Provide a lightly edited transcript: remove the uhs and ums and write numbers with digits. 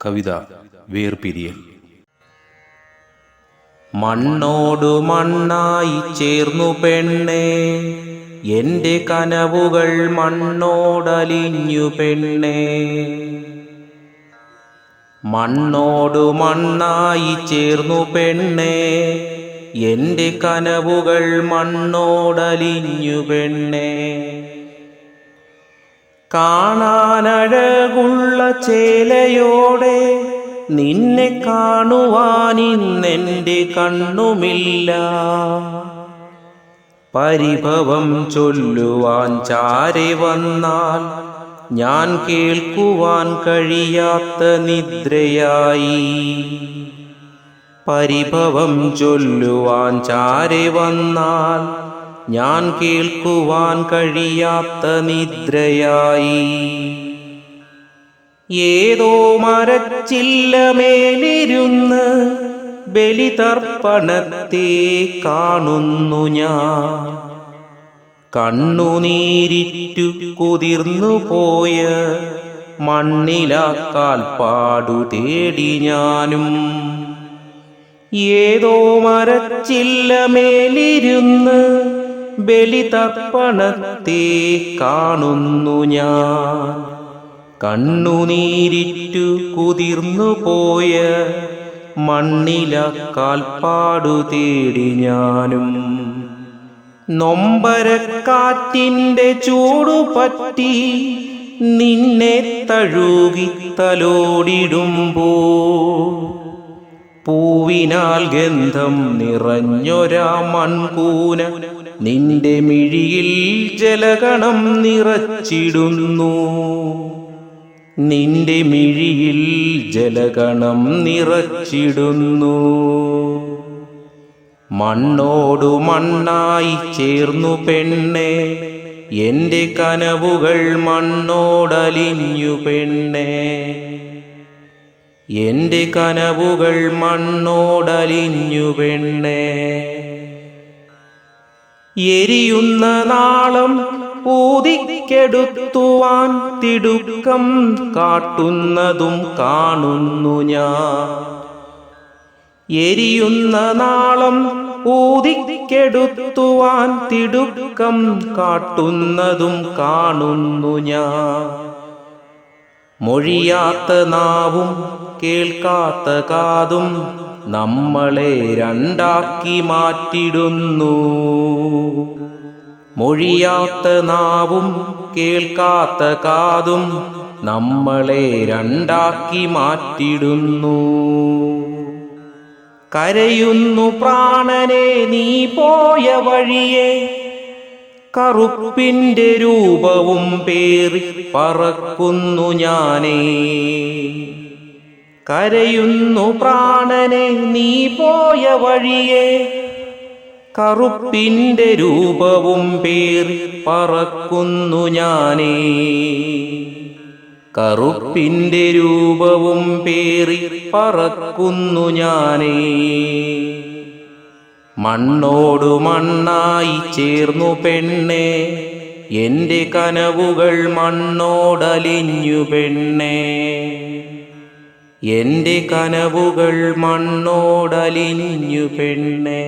കവിത വേർപിരിയൽ. മണ്ണോടു മണ്ണായി ചേർന്നു പെണ്ണേ, എൻ്റെ കനവുകൾ മണ്ണോടലിഞ്ഞു പെണ്ണേ. മണ്ണോടു മണ്ണായി ചേർന്നു പെണ്ണേ, എൻ്റെ കനവുകൾ മണ്ണോടലിഞ്ഞു പെണ്ണേ. കാണാനഴകുള്ള ചേലയോടെ നിന്നെ കാണുവാനിന്നെൻ്റെ കണ്ണുമില്ല. പരിഭവം ചൊല്ലുവാൻ ചാരെ വന്നാൽ ഞാൻ കേൾക്കുവാൻ കഴിയാത്ത നിദ്രയായി. പരിഭവം ചൊല്ലുവാൻ ചാരെ വന്നാൽ ഞാൻ കേൾക്കുവാൻ കഴിയാത്ത നിദ്രയായി. ഏതോ മരച്ചില്ലമേലിരുന്ന് ബലിതർപ്പണത്തെ കാണുന്നു ഞാൻ. കണ്ണുനീരിറ്റു കുതിർന്നു പോയ മണ്ണിലാക്കാൽപ്പാടു തേടി ഞാനും. ഏതോ മരച്ചില്ലമേലിരുന്ന് ബലിതർപ്പണത്തെ കാണുന്നു ഞാൻ. കണ്ണുനീരിറ്റു കുതിർന്നു പോയ മണ്ണിലാക്കാൽപ്പാടു തേടി ഞാനും. നൊമ്പരക്കാറ്റിൻ്റെ ചൂടുപറ്റി നിന്നെ തഴുകി തലോടിടുമ്പോൾ പൂവിനാൽ ഗന്ധം നിറഞ്ഞൊരാ മൺകൂന നിന്റെ മിഴിയിൽ ജലഗണം നിറച്ചിടുന്നു. നിന്റെ മിഴിയിൽ ജലഗണം നിറച്ചിടുന്നു. മണ്ണോടു മണ്ണായി ചേർന്നു പെണ്ണേ, എൻ്റെ കനവുകൾ മണ്ണോടലിഞ്ഞു പെണ്ണേ. എൻ്റെ കനവുകൾ മണ്ണോടലിഞ്ഞു പെണ്ണേ. എരിയുന്ന നാളം ഊതിക്കെടുത്തുവാൻ തിടുക്കം കാട്ടുന്നതും കാണുന്നു ഞാൻ. എരിയുന്ന നാളം ഊതിക്കെടുത്തുവാൻ തിടുക്കം കാട്ടുന്നതും കാണുന്നു ഞാൻ. മൊഴിയാത്ത നാവും കേൾക്കാത്ത കാതും നമ്മളെ രണ്ടാക്കി മാറ്റിടുന്നു. മൊഴിയാത്ത നാവും കേൾക്കാത്ത കാതും നമ്മളെ രണ്ടാക്കി മാറ്റിടുന്നു. കരയുന്നു പ്രാണനെ നീ പോയ വഴിയെ, കറുപ്പിൻ്റെ രൂപവും പേറി പറക്കുന്നു ഞാനേ. കരയുന്നു പ്രാണനെ നീ പോയ വഴിയെ, കറുപ്പിൻ്റെ രൂപവും പേറി പറക്കുന്നു ഞാനേ. കറുപ്പിൻ്റെ രൂപവും പേറി പറക്കുന്നു ഞാനേ. മണ്ണോടു മണ്ണായി ചേർന്നു പെണ്ണേ, എൻ്റെ കനവുകൾ മണ്ണോടലിഞ്ഞു പെണ്ണേ. എൻ്റെ കനവുകൾ മണ്ണോടലിഞ്ഞു പെണ്ണേ.